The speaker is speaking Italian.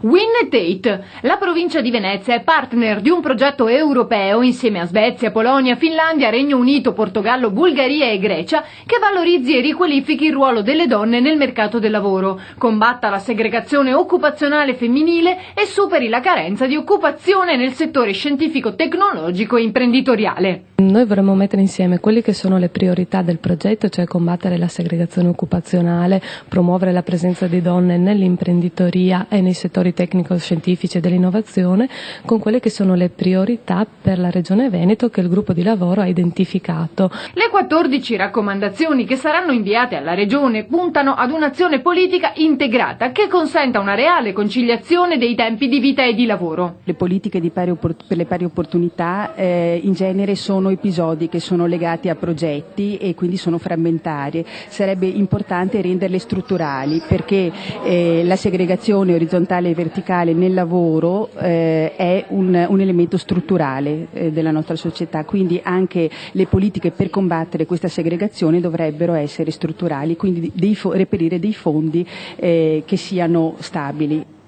Win e Tate. La provincia di Venezia è partner di un progetto europeo insieme a Svezia, Polonia, Finlandia, Regno Unito, Portogallo, Bulgaria e Grecia che valorizzi e riqualifichi il ruolo delle donne nel mercato del lavoro, combatta la segregazione occupazionale femminile e superi la carenza di occupazione nel settore scientifico, tecnologico e imprenditoriale. Noi vorremmo mettere insieme quelle che sono le priorità del progetto, cioè combattere la segregazione occupazionale, promuovere la presenza di donne nell'imprenditoria e nei settori tecnico-scientifici e dell'innovazione, con quelle che sono le priorità per la Regione Veneto che il gruppo di lavoro ha identificato. Le 14 raccomandazioni che saranno inviate alla Regione puntano ad un'azione politica integrata che consenta una reale conciliazione dei tempi di vita e di lavoro. Le politiche per le pari opportunità in genere sono episodi che sono legati a progetti e quindi sono frammentarie. Sarebbe importante renderle strutturali perché la segregazione orizzontale e verticale nel lavoro è un elemento strutturale della nostra società, quindi anche le politiche per combattere questa segregazione dovrebbero essere strutturali, quindi reperire dei fondi che siano stabili.